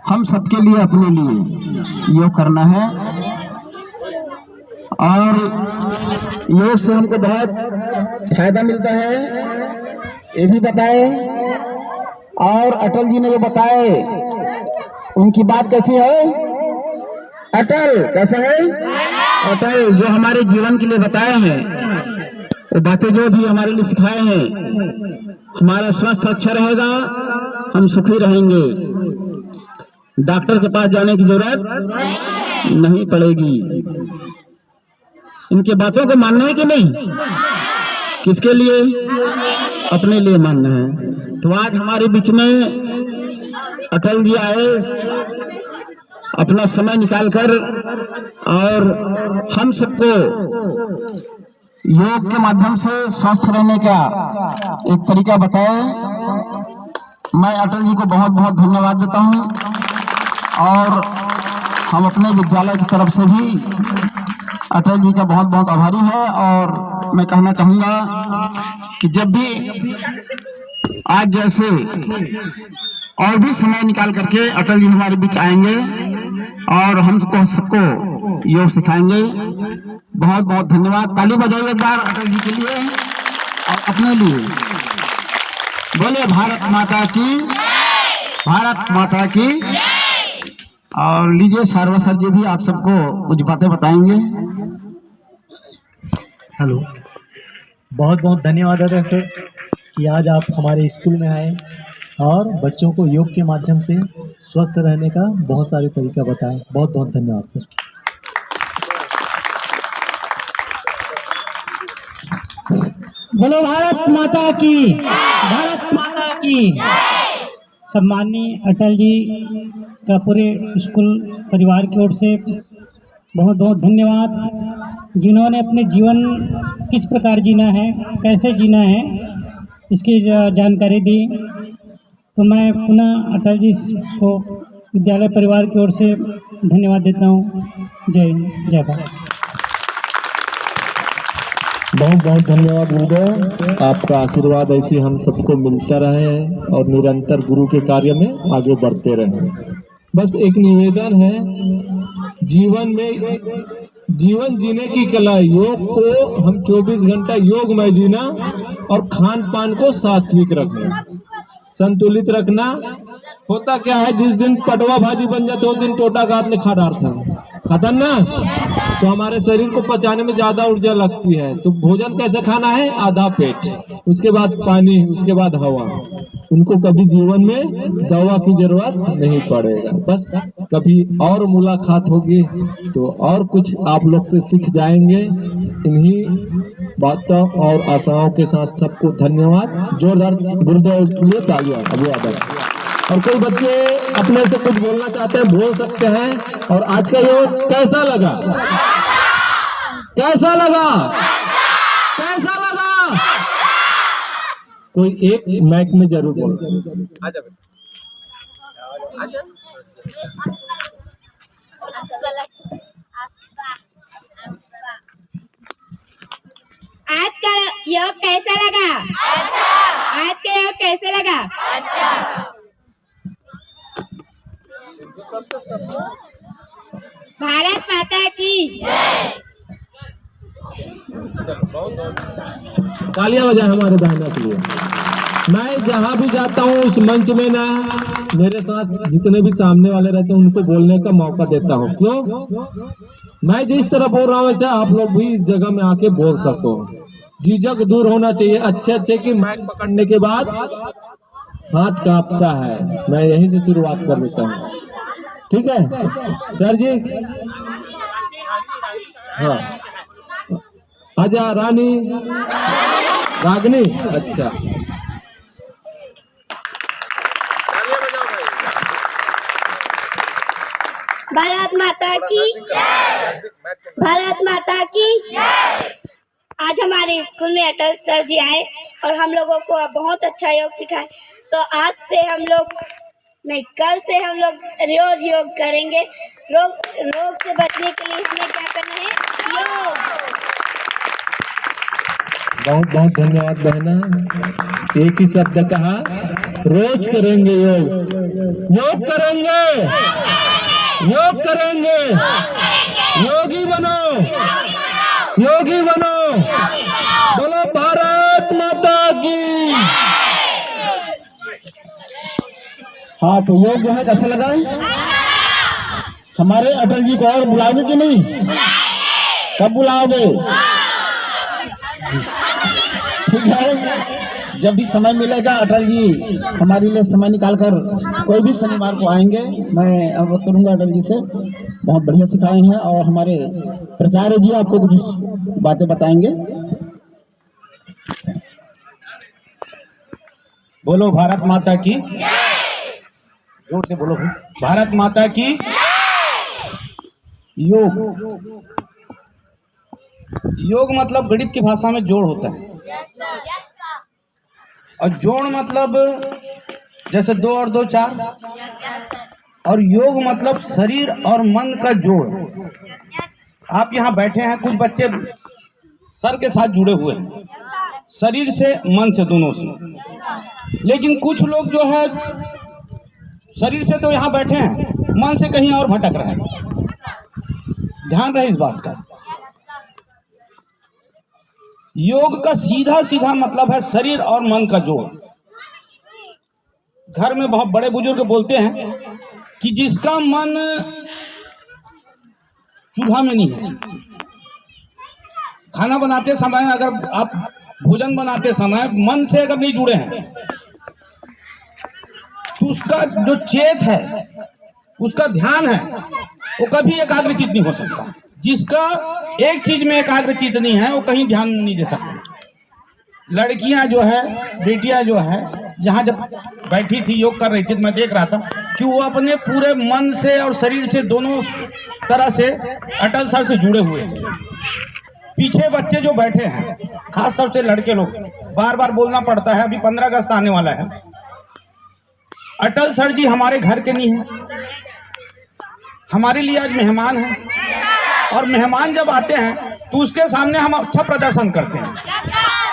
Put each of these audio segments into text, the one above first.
हम सबके लिए, अपने लिए योग करना है। और योग से हमको बहुत फायदा मिलता है, ये भी बताए। और अटल जी ने जो बताए, उनकी बात कैसी है? अटल कैसा है? अटल जो हमारे जीवन के लिए बताए हैं, वो बातें जो भी हमारे लिए सिखाए हैं, हमारा स्वास्थ्य अच्छा रहेगा, हम सुखी रहेंगे, डॉक्टर के पास जाने की जरूरत नहीं पड़ेगी। इनके बातों को मानना है कि नहीं? किसके लिए? अपने लिए मानना है। तो आज हमारे बीच में अटल जी आए, अपना समय निकालकर, और हम सबको योग के माध्यम से स्वस्थ रहने का एक तरीका बताए। मैं अटल जी को बहुत बहुत धन्यवाद देता हूं। और हम अपने विद्यालय की तरफ से भी अटल जी का बहुत बहुत आभारी है। और मैं कहना चाहूंगा कि जब भी आज जैसे और भी समय निकाल करके अटल जी हमारे बीच आएंगे और हम सबको योग सिखाएंगे। बहुत बहुत धन्यवाद। ताली बजाइए एक बार अटल जी के लिए और अपने लिए। बोले भारत माता की, भारत माता की। और लीजिए सारवा सर जी भी आप सबको कुछ बातें बताएंगे। हेलो, बहुत बहुत धन्यवाद अजय सर कि आज आप हमारे स्कूल में आए और बच्चों को योग के माध्यम से स्वस्थ रहने का बहुत सारे तरीका बताएं। बहुत बहुत धन्यवाद सर। बोलो भारत माता की, भारत माता की। सम्माननीय अटल जी का पूरे स्कूल परिवार की ओर से बहुत बहुत धन्यवाद, जिन्होंने अपने जीवन किस प्रकार जीना है, कैसे जीना है, इसकी जानकारी दी। तो मैं पुनः अटल जी को विद्यालय परिवार की ओर से धन्यवाद देता हूँ। जय हिंद, जय भारत। बहुत बहुत धन्यवाद गुरुदेव। आपका आशीर्वाद ऐसे हम सबको मिलता रहे और निरंतर गुरु के कार्य में आगे बढ़ते रहे। बस एक निवेदन है, जीवन जीने की कला, योग को हम 24 घंटा योग में जीना और खान पान को सात्विक रखना, संतुलित रखना। होता क्या है, जिस दिन पटवा भाजी बन जाते उस दिन टोटा गात ले खा डालता खाता ना, तो हमारे शरीर को पचाने में ज्यादा ऊर्जा लगती है। तो भोजन कैसे खाना है? आधा पेट, उसके बाद पानी, उसके बाद हवा। उनको कभी जीवन में दवा की जरूरत नहीं पड़ेगा। बस कभी और मुलाकात होगी तो और कुछ आप लोग से सीख जाएंगे। इन्हीं बातों और आशाओं के साथ सबको धन्यवाद। जोरदार गुरुदेव के लिए तालियां, अभिवादन। और कोई बच्चे अपने से कुछ बोलना चाहते हैं, बोल सकते हैं। और आज का योग कैसा लगा? कैसा लगा? कैसा लगा? कोई एक माइक में जरूर बोल। आज का योग कैसा लगा? अच्छा। आज का योग कैसा लगा? अच्छा। भारत माता की जय। तालियां बजाएं हमारे बहनों के लिए। मैं जहां भी जाता हूं उस मंच में ना, मेरे साथ जितने भी सामने वाले रहते हैं उनको बोलने का मौका देता हूं। क्यों? मैं जिस तरह बोल रहा हूं वैसे आप लोग भी इस जगह में आके बोल सको। झिझक दूर होना चाहिए। अच्छे कि माइक पकड़ने के बाद हाथ कांपता है। मैं यहीं से शुरुआत कर देता हूँ, ठीक है सर जी? हाँ, आजा रानी, रागनी। अच्छा, भारत माता की जय। भारत माता की जय। आज हमारे स्कूल में अटल सर जी आए और हम लोगों को बहुत अच्छा योग सिखाए। तो आज से हम लोग नहीं, कल से हम लोग रोज योग करेंगे। रोग से बचने के लिए हमें क्या करना है? योग। बहुत बहुत धन्यवाद बहना। एक ही शब्द कहा, रोज करेंगे योग, योग करेंगे, योग करेंगे, योगी बनो, योगी बनो। बोलो भारत माता की। हाँ, तो योग जो है कैसा लगा? हमारे अटल जी को और बुलाओगे कि नहीं? कब बुलाओगे? ठीक है, जब भी समय मिलेगा अटल जी हमारे लिए समय निकालकर कोई भी शनिवार को आएंगे। मैं अवगत करूंगा अटल जी से, बहुत बढ़िया सिखाए हैं। और हमारे प्राचार्य जी आपको कुछ बातें बताएंगे। बोलो भारत माता की, जोर से बोलो, भारत माता की। योग मतलब गणित की भाषा में जोड़ होता है, और जोड़ मतलब जैसे 2 और 2 4, और योग मतलब शरीर और मन का जोड़। आप यहाँ बैठे हैं, कुछ बच्चे सर के साथ जुड़े हुए हैं, शरीर से मन से दोनों से, लेकिन कुछ लोग जो है शरीर से तो यहाँ बैठे हैं, मन से कहीं और भटक रहे हैं। ध्यान रहे इस बात का। योग का सीधा सीधा मतलब है शरीर और मन का जोड़। घर में बहुत बड़े बुजुर्ग बोलते हैं कि जिसका मन चूल्हा में नहीं है, खाना बनाते समय अगर आप भोजन बनाते समय मन से अगर नहीं जुड़े हैं, तो उसका जो चेत है, उसका ध्यान है, वो कभी एकाग्रचित नहीं हो सकता। जिसका एक चीज में एकाग्रचित नहीं है, वो कहीं ध्यान नहीं दे सकती। लड़कियां जो है, बेटियां जो है, यहाँ जब बैठी थी योग कर रही थी, तो मैं देख रहा था कि वो अपने पूरे मन से और शरीर से दोनों तरह से अटल सर से जुड़े हुए थे। पीछे बच्चे जो बैठे हैं, खास तौर से लड़के लोग, बार बार बोलना पड़ता है, अभी 15 अगस्त आने वाला है। अटल सर जी हमारे घर के नहीं हैं, हमारे लिए आज मेहमान हैं, और मेहमान जब आते हैं तो उसके सामने हम अच्छा प्रदर्शन करते हैं।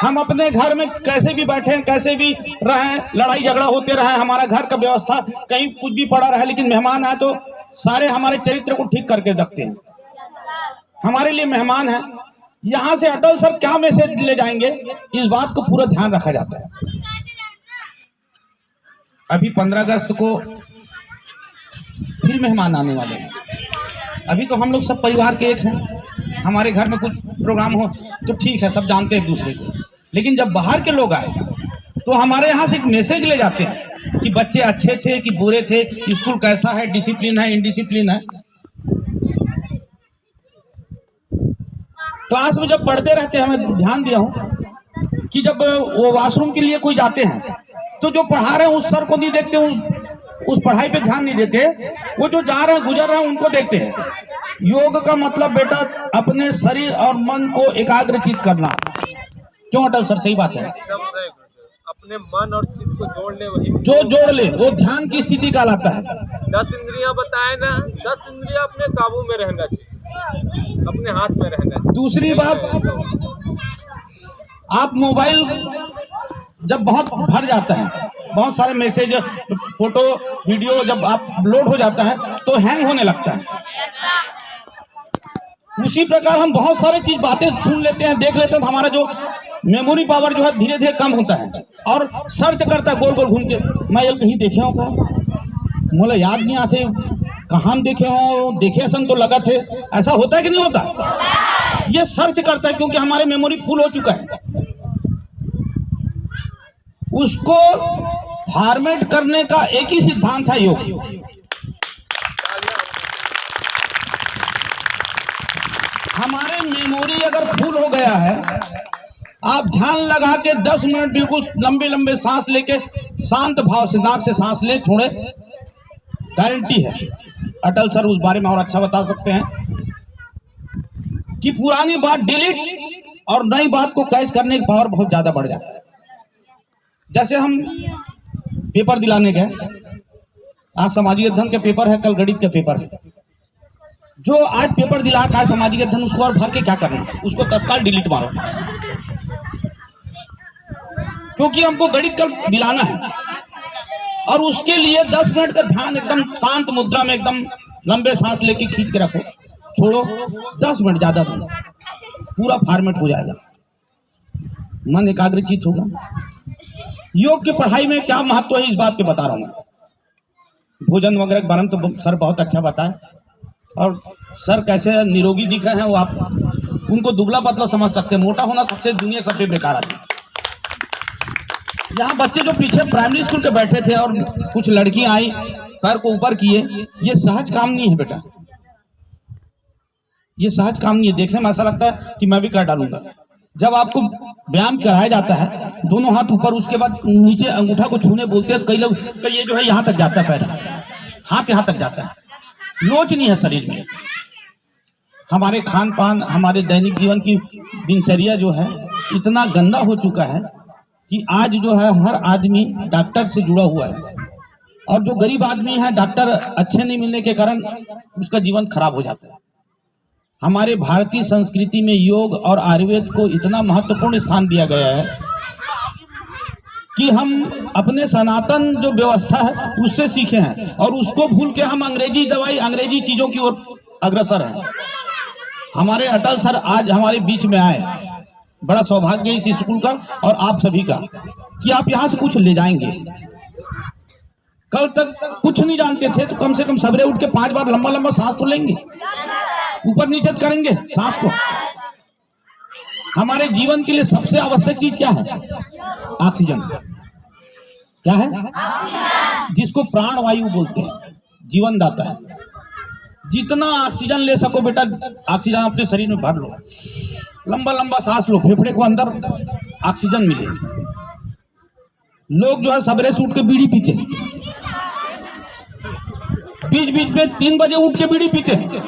हम अपने घर में कैसे भी बैठे, कैसे भी रहें, लड़ाई झगड़ा होते रहे, हमारा घर का व्यवस्था कहीं कुछ भी पड़ा रहे, लेकिन मेहमान आए तो सारे हमारे चरित्र को ठीक करके रखते हैं। हमारे लिए मेहमान है। यहाँ से अटल सर क्या मैसेज ले जाएंगे, इस बात को पूरा ध्यान रखा जाता है। अभी 15 अगस्त को फिर मेहमान आने वाले हैं। अभी तो हम लोग सब परिवार के एक हैं, हमारे घर में कुछ प्रोग्राम हो तो ठीक है, सब जानते हैं एक दूसरे को, लेकिन जब बाहर के लोग आए तो हमारे यहाँ से एक मैसेज ले जाते हैं कि बच्चे अच्छे थे कि बुरे थे, स्कूल कैसा है, डिसिप्लिन है, इनडिसिप्लिन है। क्लास में जब पढ़ते रहते हैं, मैं ध्यान दिया हूँ कि जब वो वॉशरूम के लिए कोई जाते हैं तो जो पढ़ा रहे हैं उस सर को नहीं देखते, उस पढ़ाई पे ध्यान नहीं देते, वो जो जा रहे हैं गुजर रहे हैं उनको देखते हैं। योग का मतलब बेटा अपने शरीर और मन को एकाग्रचित करना। क्यों अटल सर, सही बात है। अपने मन और चित्त को जोड़ ले, वही जो जोड़ ले वो ध्यान की स्थिति कहलाता है। 10 इंद्रियां बताए ना, 10 इंद्रियां अपने काबू में रहना चाहिए, अपने हाथ में रहना चाहिए। दूसरी बात, आप मोबाइल जब बहुत भर जाता है, बहुत सारे मैसेज, फोटो, वीडियो जब आप लोड हो जाता है तो हैंग होने लगता है। उसी प्रकार हम बहुत सारे चीज बातें सुन लेते हैं, देख लेते हैं, तो हमारा जो मेमोरी पावर जो है धीरे धीरे कम होता है और सर्च करता है गोल गोल घूम के, मैं ये कहीं देखे हो, मुझे याद नहीं आते, कहाँ देखे हो, देखे सन तो लगा थे, ऐसा होता है कि नहीं होता। ये सर्च करता है क्योंकि हमारे मेमोरी फुल हो चुका है। उसको फॉर्मेट करने का एक ही सिद्धांत है योग। हमारे मेमोरी अगर फुल हो गया है, आप ध्यान लगा के 10 मिनट बिल्कुल लंबे लंबे सांस लेके शांत भाव से नाक से सांस ले छोड़े, गारंटी है अटल सर उस बारे में और अच्छा बता सकते हैं कि पुरानी बात डिलीट और नई बात को कैच करने की पावर बहुत ज्यादा बढ़ जाता है। जैसे हम पेपर दिलाने गए, आज सामाजिक अध्ययन के पेपर है, कल गणित का पेपर है। जो आज पेपर दिला का सामाजिक अध्ययन, उसको और भर के क्या करना, उसको तत्काल डिलीट मारो। क्योंकि हमको गणित कल दिलाना है, और उसके लिए 10 मिनट का ध्यान एकदम शांत मुद्रा में एकदम लंबे सांस लेके खींच के रखो, छोड़ो 10 मिनट, ज्यादा नहीं, पूरा फॉर्मेट हो जाएगा, मन एकाग्रचित होगा। योग की पढ़ाई में क्या महत्व है इस बात के बता रहा हूँ मैं। भोजन वगैरह के बारे में तो सर बहुत अच्छा बताए, और सर कैसे निरोगी दिख रहे हैं वो आप उनको दुबला पतला समझ सकते हैं, मोटा होना सबसे दुनिया सबसे बेकार आदमी। यहाँ बच्चे जो पीछे प्राइमरी स्कूल के बैठे थे और कुछ लड़कियां आई पैर को ऊपर किए, ये सहज काम नहीं है बेटा, ये सहज काम नहीं है। देखने में ऐसा लगता है कि मैं भी कर डालूंगा। जब आपको व्यायाम कराया जाता है, दोनों हाथ ऊपर, उसके बाद नीचे अंगूठा को छूने बोलते हैं, तो कई लोग ये जो है यहाँ तक जाता है, पैर हाथ यहाँ तक जाता है, लोच नहीं है शरीर में। हमारे खान पान, हमारे दैनिक जीवन की दिनचर्या जो है इतना गंदा हो चुका है कि आज जो है हर आदमी डॉक्टर से जुड़ा हुआ है, और जो गरीब आदमी है डॉक्टर अच्छे नहीं मिलने के कारण उसका जीवन खराब हो जाता है। हमारे भारतीय संस्कृति में योग और आयुर्वेद को इतना महत्वपूर्ण स्थान दिया गया है कि हम अपने सनातन जो व्यवस्था है उससे सीखे हैं, और उसको भूल के हम अंग्रेजी दवाई, अंग्रेजी चीजों की ओर अग्रसर हैं। हमारे अटल सर आज हमारे बीच में आए, बड़ा सौभाग्य इस स्कूल का और आप सभी का कि आप यहाँ से कुछ ले जाएंगे। कल तक कुछ नहीं जानते थे, तो कम से कम सवेरे उठ के 5 बार लंबा लंबा सांस तो लेंगे, ऊपर नीचे करेंगे सांस को। हमारे जीवन के लिए सबसे आवश्यक चीज क्या है? ऑक्सीजन। क्या है? जिसको प्राण वायु बोलते हैं, जीवन दाता है। जितना ऑक्सीजन ले सको बेटा, ऑक्सीजन अपने शरीर में भर लो, लंबा लंबा सांस लो, फेफड़े को अंदर ऑक्सीजन मिले। लोग जो है सवेरे से उठ के बीड़ी पीते हैं, बीच बीच में 3 बजे उठ के बीड़ी पीते हैं।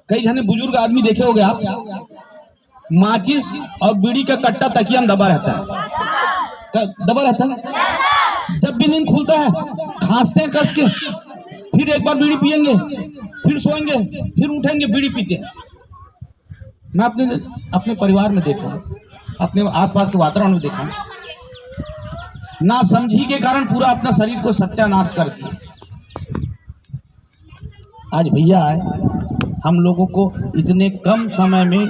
कई जने बुजुर्ग आदमी देखे होंगे आप, माचिस और बीड़ी का कट्टा तकिया में दबा रहता है, दबा रहता है। जब भी नींद खुलता है खांसते हैं कस के, फिर एक बार बीड़ी पियेंगे, फिर सोएंगे, फिर उठेंगे, बीड़ी पीते हैं। मैं अपने परिवार में देखा, अपने आसपास के वातावरण में देखा, ना समझी के कारण पूरा अपना शरीर को सत्यानाश कर दिया। आज भैया आए, हम लोगों को इतने कम समय में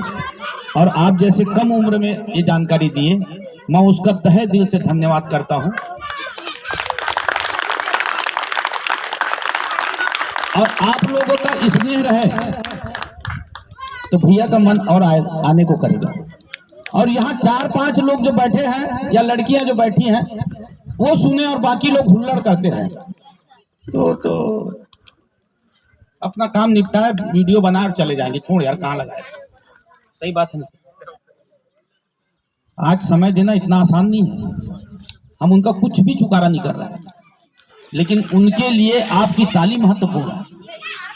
और आप जैसे कम उम्र में ये जानकारी दिए, मैं उसका तहे दिल से धन्यवाद करता हूं। और आप लोगों का स्नेह रहे तो भैया का मन और आने को करेगा। और यहाँ 4-5 लोग जो बैठे हैं या लड़कियां जो बैठी हैं वो सुने और बाकी लोग हुल्लड़ करते रहे, तो अपना काम निपटाए, वीडियो बना और चले जाएंगे। छोड़ यार, कहाँ लगाए। सही बात है। आज समय देना इतना आसान नहीं है, हम उनका कुछ भी चुकारा नहीं कर रहे हैं, लेकिन उनके लिए आपकी ताली महत्वपूर्ण है।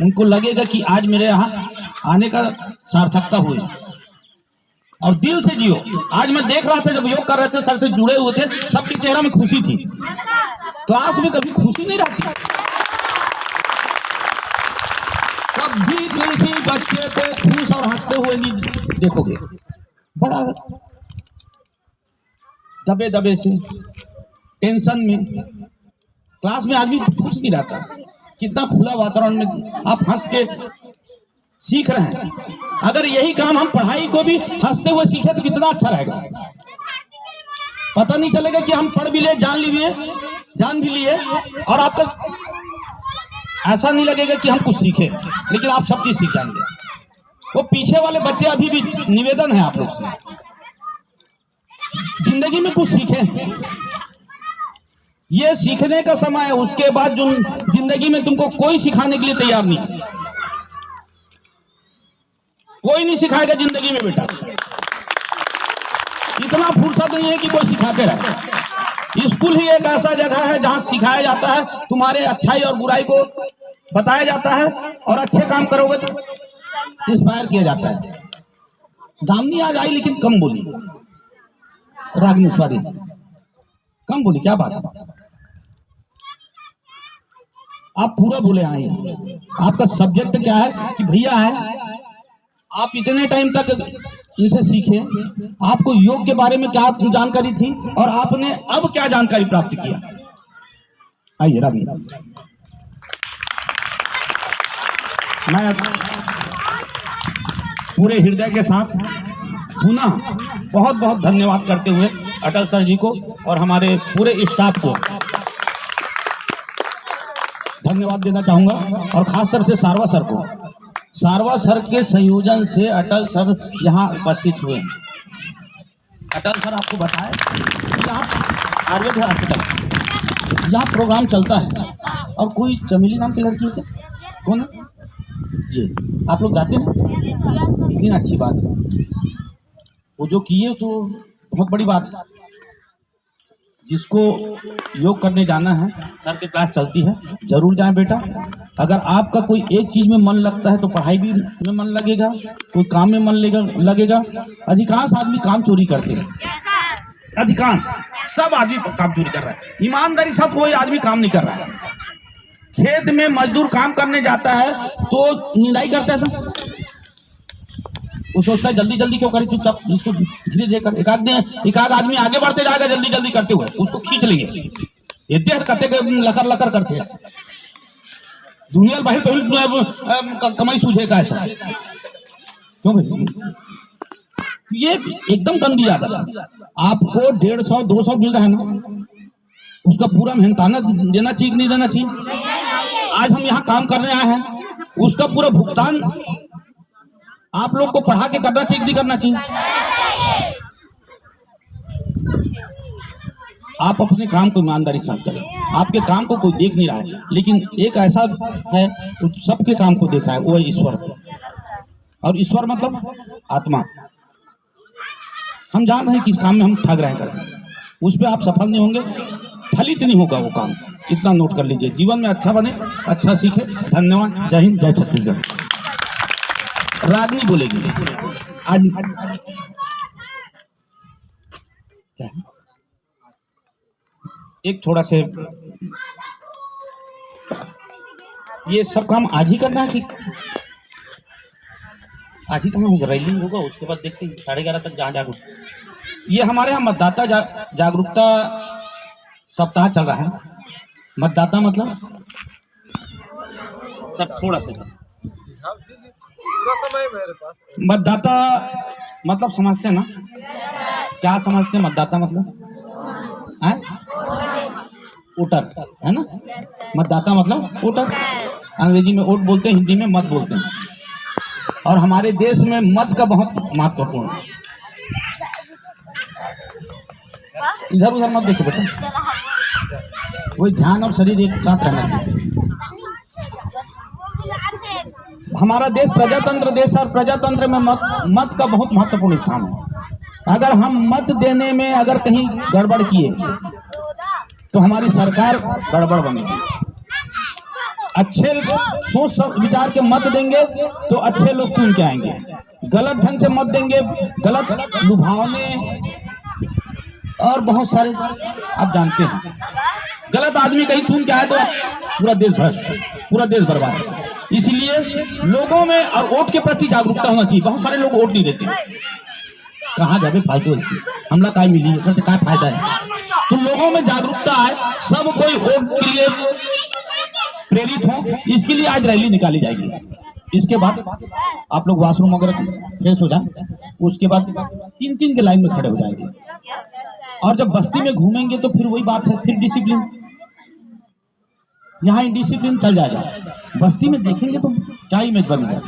उनको लगेगा कि आज मेरे यहाँ आने का सार्थकता हुई, और दिल से जियो। आज मैं देख रहा था जब योग कर रहे थे, सर से जुड़े हुए थे, सबके चेहरा में खुशी थी। क्लास में कभी खुशी नहीं रहती, कभी किसी बच्चे को खुश और हंसते हुए नहीं देखोगे। बड़ा दबे दबे से, टेंशन में क्लास में आदमी खुश नहीं रहता। कितना खुला वातावरण में आप हंस के सीख रहे हैं। अगर यही काम हम पढ़ाई को भी हंसते हुए सीखे तो कितना अच्छा रहेगा। पता नहीं चलेगा कि हम पढ़ भी ले, जान भी लिए, और आपका ऐसा नहीं लगेगा कि हम कुछ सीखे, लेकिन आप सब चीज सीख जाएंगे। वो पीछे वाले बच्चे, अभी भी निवेदन है आप लोग से, जिंदगी में कुछ सीखें। ये सीखने का समय है, उसके बाद जो जिंदगी में तुमको कोई सिखाने के लिए तैयार नहीं, कोई नहीं सिखाएगा जिंदगी में बेटा। इतना फुर्सत नहीं है कि कोई सिखाते रहे। स्कूल ही एक ऐसा जगह है जहां सिखाया जाता है, तुम्हारे अच्छाई और बुराई को बताया जाता है, और अच्छे काम करोगे तो इंस्पायर किया जाता है। दामिनी आज आई लेकिन कम बोली, रागिनी सॉरी कम बोली, क्या बात है। आप पूरा बोले आए। आपका सब्जेक्ट क्या है कि भैया है, आप इतने टाइम तक इनसे सीखे। आपको योग के बारे में क्या जानकारी थी और आपने अब क्या जानकारी प्राप्त किया? आइए रवि। मैं पूरे हृदय के साथ पुनः बहुत बहुत धन्यवाद करते हुए अटल सर जी को और हमारे पूरे स्टाफ को धन्यवाद देना चाहूँगा, और खास कर से सारवा सर को। सारवा सर के संयोजन से अटल सर यहाँ उपस्थित हुए। अटल सर आपको बताए यहाँ आयुर्वेद हॉस्पिटल यहाँ प्रोग्राम चलता है, और कोई चमेली नाम की लड़की है, कौन है ये? आप लोग जाते हैं? इतनी अच्छी बात है, वो जो किए तो बहुत बड़ी बात है। जिसको योग करने जाना है, सर की क्लास चलती है, जरूर जाएं बेटा। अगर आपका कोई एक चीज में मन लगता है तो पढ़ाई भी में मन लगेगा, कोई काम में मन लगेगा। अधिकांश आदमी काम चोरी करते हैं, अधिकांश सब आदमी काम चोरी कर रहा है। ईमानदारी साथ कोई आदमी काम नहीं कर रहा है। खेत में मजदूर काम करने जाता है तो निंदाई करता है, तो वो सोचता है जल्दी जल्दी क्यों करे, चुपचाप इसको धीरे धीरे कर। एक आध आदमी आगे बढ़ते जाएगा जल्दी जल्दी करते हुए, उसको खींच लेंगे। इतने करते लकर लकर करते हैं। दुनिया बाहर तो कमाई सूझेगा ऐसा क्यों भाई? ये एकदम गंदी आदत है। आपको 150 200 मिल रहा है ना, उसका पूरा मेहनताना देना चाहिए कि नहीं देना चाहिए? आज हम यहाँ काम करने आए हैं, उसका पूरा भुगतान आप लोग को पढ़ा के करना चाहिए कि नहीं करना चाहिए? आप अपने काम को ईमानदारी से करें। आपके काम को कोई देख नहीं रहा है, लेकिन एक ऐसा है तो सबके काम को देखा है, वो है ईश्वर। और ईश्वर मतलब आत्मा। हम जान रहे हैं कि इस काम में हम ठग रहे हैं, उस पर आप सफल नहीं होंगे, फलित नहीं होगा वो काम। इतना नोट कर लीजिए, जीवन में अच्छा बने, अच्छा सीखे। धन्यवाद। जय हिंद, जय छत्तीसगढ़। रागनी बोलेगी आज। एक थोड़ा से ये सब काम आज ही करना है कि आज ही कहाँ होगा? रैली होगा, उसके बाद देखते हैं 11:30 तक जहाँ जागरूक। ये हमारे यहाँ मतदाता जागरूकता सप्ताह चल रहा है। मतदाता मतलब सब थोड़ा सा पूरा समय मेरे पास। मतदाता मतलब समझते हैं ना? क्या समझते हैं मतदाता मतलब? है वोटर, है ना? मतदाता मतलब वोटर। अंग्रेजी में वोट बोलते हैं, हिंदी में मत बोलते हैं। और हमारे देश में मत का बहुत महत्वपूर्ण है। इधर उधर मत देखो बेटा, वही ध्यान और शरीर एक साथ रहना चाहिए। हमारा देश प्रजातंत्र देश, और प्रजातंत्र में मत का बहुत महत्वपूर्ण स्थान है। अगर हम मत देने में अगर कहीं गड़बड़ किए तो हमारी सरकार गड़बड़ बनेगी। अच्छे सोच विचार के मत देंगे तो अच्छे लोग चुन के आएंगे। गलत ढंग से मत देंगे, गलत लुभावने और बहुत सारे आप जानते हैं। गलत आदमी कहीं चुन के आए तो पूरा देश भ्रष्ट, पूरा देश बर्बाद। इसलिए लोगों में और वोट के प्रति जागरूकता होना चाहिए। बहुत सारे लोग वोट नहीं देते, कहाँ जावे फालतू ऐसी हमला काय मिली, सबसे क्या फायदा है? तो लोगों में जागरूकता आए, सब कोई वोट के लिए प्रेरित हो। इसके लिए आज रैली निकाली जाएगी। इसके बाद आप लोग वॉशरूम वगैरह फ्रेश हो जाए, उसके बाद 3-3 के लाइन में खड़े हो जाएंगे। और जब बस्ती में घूमेंगे तो फिर वही बात है, फिर डिसिप्लिन। यहाँ डिसिप्लिन चल जाएगा। बस्ती में देखेंगे तो क्या इमेज बनेगा,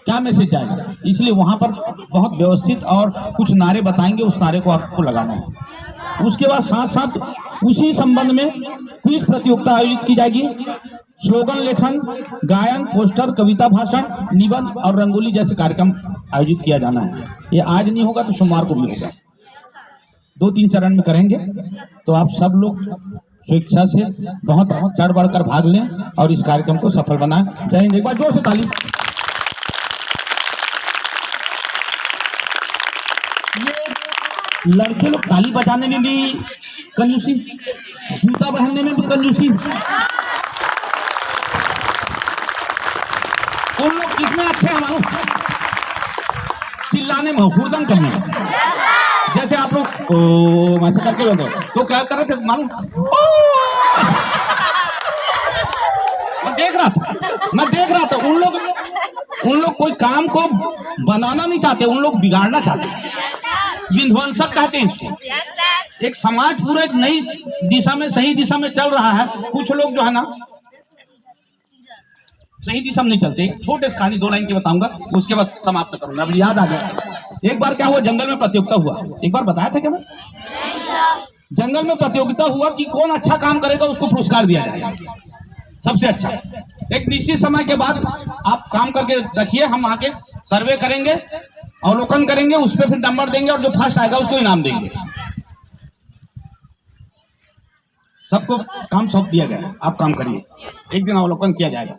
क्या मैसेज जाएगा। इसलिए वहाँ पर बहुत व्यवस्थित और कुछ नारे बताएंगे, उस नारे को आपको लगाना है। उसके बाद साथ साथ उसी संबंध में क्विज प्रतियोगिता आयोजित की जाएगी। स्लोगन लेखन, गायन, पोस्टर, कविता भाषण, निबंध और रंगोली जैसे कार्यक्रम आयोजित किया जाना है। ये आज नहीं होगा तो सोमवार को भी होगा। 2-3 चरण में करेंगे। तो आप सब लोग स्वेच्छा से बहुत चढ़ बढ़कर भाग लें और इस कार्यक्रम को सफल बनाएं। जय हिंद। एक बार जोर से ताली। ये लड़के लोग ताली बजाने में भी कंजूसी, जूता पहनने में भी कंजूसी। उन लोग कितने अच्छे हैं मालूम? चिल्लाने बजाने में, हुड़दंग करने में। जैसे आप लोग ओ ऐसे करके बोलते हो तो क्या कर रहे थे मालूम? मैं देख रहा था उन लोग कोई काम को बनाना नहीं चाहते, उन लोग बिगाड़ना चाहते हैं। विध्वंसक कहते हैं इसको। एक समाज पूरा एक नई दिशा में, सही दिशा में चल रहा है, कुछ लोग जो है ना सही दिशा में नहीं चलते। एक छोटे से कहानी 2 लाइन की बताऊंगा, उसके बाद समाप्त करूंगा। अब याद आ गया, एक बार क्या हुआ, जंगल में प्रतियोगिता हुआ। एक बार बताया था क्या मैं? जंगल में प्रतियोगिता हुआ कि कौन अच्छा काम करेगा उसको पुरस्कार दिया जाएगा, सबसे अच्छा। एक निश्चित समय के बाद आप काम करके रखिए, हम आके सर्वे करेंगे, अवलोकन करेंगे, उस पर फिर नंबर देंगे और जो फर्स्ट आएगा उसको इनाम देंगे। सबको काम सौंप दिया गया, आप काम करिए, एक दिन अवलोकन किया जाएगा।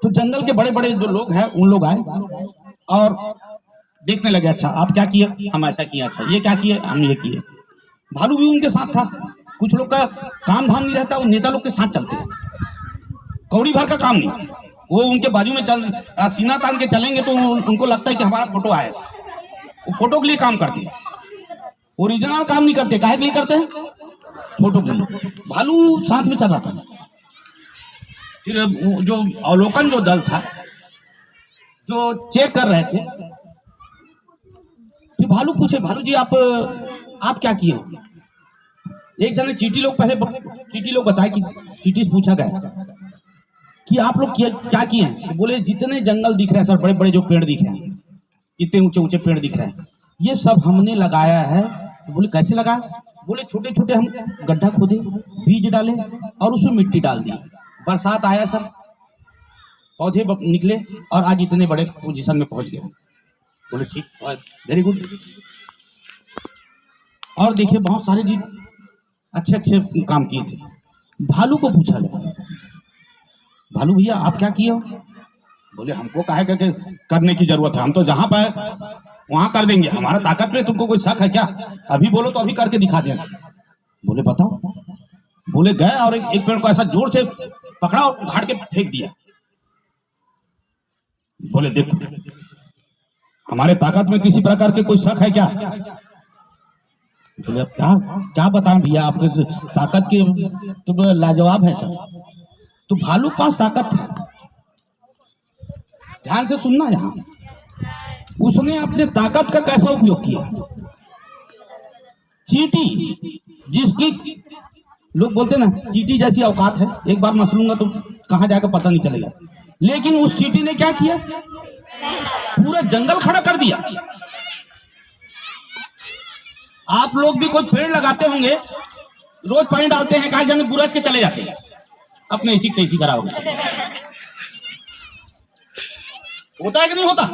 तो जंगल के बड़े बड़े जो लोग हैं उन लोग आए और देखने लगे, अच्छा आप क्या किए? हम ऐसा किए। अच्छा ये क्या किए? हम ये किए। भालू भी उनके साथ था। कुछ लोग का काम धाम नहीं रहता, वो नेता लोग के साथ चलते हैं, कौड़ी भर का काम नहीं, वो उनके बाजू में चल सीना तान के चलेंगे तो उनको लगता है कि हमारा फोटो आए, वो फोटो के लिए काम करते हैं, ओरिजिनल काम नहीं करते। काहे के लिए करते हैं? फोटो के लिए। भालू साथ में चल रहा था। फिर जो अवलोकन जो दल था जो चेक कर रहे थे, फिर भालू पूछे, भालू जी आप क्या किए? एक जने चीटी लोग बताए कि चीटी से पूछा गया कि आप लोग क्या किए हैं? तो बोले जितने जंगल दिख रहे हैं सर, बड़े बड़े जो पेड़ दिख रहे हैं, इतने ऊंचे ऊंचे पेड़ दिख रहे हैं, ये सब हमने लगाया है। तो बोले कैसे लगाया? बोले छोटे छोटे हम गड्ढा खोदे, बीज डाले और उसमें मिट्टी डाल दी, बरसात आया सर, पौधे निकले और आज इतने बड़े पोजीशन में पहुंच गए। बोले ठीक, वेरी गुड। और देखिए बहुत सारे जी अच्छे अच्छे काम किए थे। भालू को पूछा गया, भालू भैया आप क्या किए हो? बोले हमको काहे करने की जरूरत है, हम तो जहां पाए वहां कर देंगे, हमारा ताकत में तुमको कोई शक है क्या? अभी बोलो तो अभी करके दिखा दें। बोले बताओ। बोले गए और एक पेड़ को ऐसा जोर से पकड़ा और उखाड़ के फेंक दिया। बोले देखो हमारे ताकत में किसी प्रकार के कोई शक है क्या? बोले अब क्या बताएं भैया, आपके ताकत की तो लाजवाब है सर। तो भालू पास ताकत है, ध्यान से सुनना, यहाँ उसने अपने ताकत का कैसा उपयोग किया। चींटी जिसकी लोग बोलते ना चींटी जैसी औकात है, एक बार मसलूंगा तो कहां जाकर पता नहीं चलेगा, लेकिन उस चींटी ने क्या किया? पूरा जंगल खड़ा कर दिया। आप लोग भी कोई पेड़ लगाते होंगे, रोज पानी डालते हैं, कहा जाने बुरज के चले जाते हैं, अपने इसी तैसी करा होगा। होता है कि नहीं होता?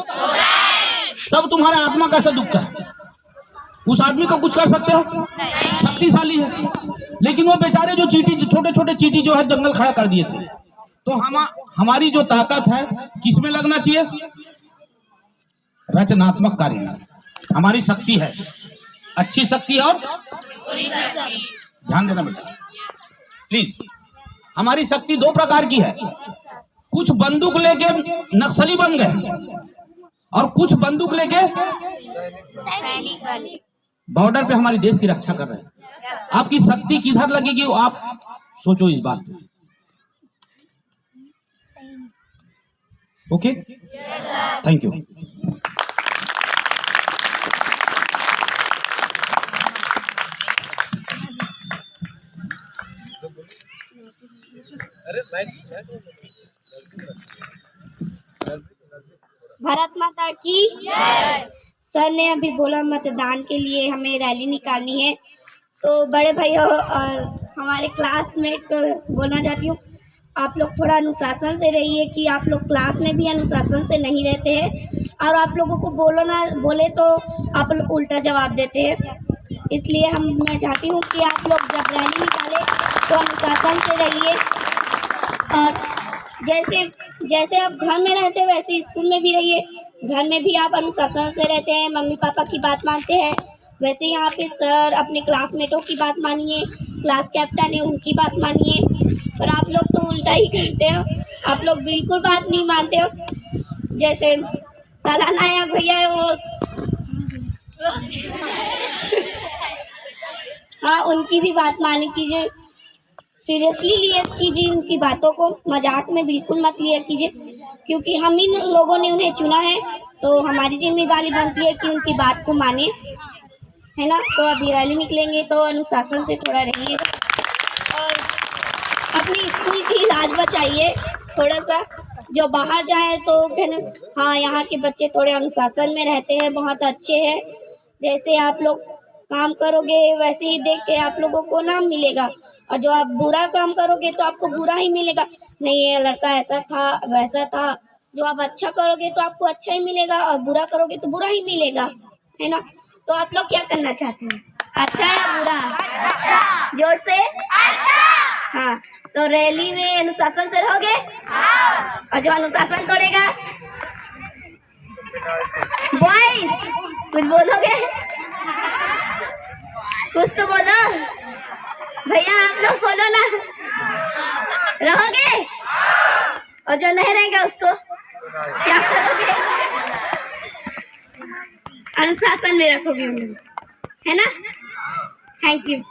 तब तुम्हारा आत्मा कैसा दुखता है? उस आदमी को कुछ कर सकते हो? शक्तिशाली है, लेकिन वो बेचारे जो चींटी, छोटे छोटे चींटी जो है जंगल खड़ा कर दिए थे। तो हमारी जो ताकत है किसमें लगना चाहिए? रचनात्मक कार्य में। हमारी शक्ति है, अच्छी शक्ति और ध्यान देना बेटा प्लीज। हमारी शक्ति 2 प्रकार की है। कुछ बंदूक लेके नक्सली बन गए और कुछ बंदूक लेके बॉर्डर पे हमारे देश की रक्षा कर रहे हैं। आपकी शक्ति किधर लगेगी वो आप सोचो इस बात पे। Okay, thank you. भारत माता की जय। सर ने अभी बोला मतदान के लिए हमें रैली निकालनी है, तो बड़े भाइयों और हमारे क्लासमेट को बोलना चाहती हूँ, आप लोग थोड़ा अनुशासन से रहिए कि आप लोग क्लास में भी अनुशासन से नहीं रहते हैं और आप लोगों को बोले तो आप लोग उल्टा जवाब देते हैं। इसलिए मैं चाहती हूँ कि आप लोग जब रैली निकालें तो अनुशासन से रहिए और जैसे आप घर में रहते हैं वैसे स्कूल में भी रहिए। घर में भी आप अनुशासन से रहते हैं, मम्मी पापा की बात मानते हैं, वैसे यहाँ पे सर अपने क्लासमेटों की बात मानिए, क्लास कैप्टन है उनकी बात मानिए। पर आप लोग तो उल्टा ही करते हो, आप लोग बिल्कुल बात नहीं मानते हो। जैसे साला नायक भैया है वो। हाँ, उनकी भी बात माने कीजिए, सीरियसली लिया कीजिए, उनकी बातों को मजाक में बिल्कुल मत लिया कीजिए, क्योंकि हम ही लोगों ने उन्हें चुना है, तो हमारी जिम्मेदारी बनती है कि उनकी बात को माने, है ना। तो अभी रैली निकलेंगे तो अनुशासन से थोड़ा रहिएगा और अपनी स्कूल की लाज बचाइए थोड़ा सा। जो बाहर जाए तो कहना हाँ यहाँ के बच्चे थोड़े अनुशासन में रहते हैं, बहुत अच्छे हैं, जैसे आप लोग काम करोगे वैसे ही देख के आप लोगों को नाम मिलेगा, और जो आप बुरा काम करोगे तो आपको बुरा ही मिलेगा। नहीं ये लड़का ऐसा था वैसा था, जो आप अच्छा करोगे तो आपको अच्छा ही मिलेगा और बुरा करोगे तो बुरा ही मिलेगा, है ना। तो आप लोग क्या करना चाहते हैं, अच्छा या बुरा? अच्छा। जोर से अच्छा। हाँ, तो रैली में अनुशासन से रहोगे? हाँ। और जो अनुशासन तोड़ेगा, बॉयज कुछ बोलोगे? कुछ तो बोलो भैया, आप लोग बोलो ना, रहोगे? और जो नहीं रहेगा उसको क्या करोगे? अनुशासन में रखोगे, है ना। Thank you.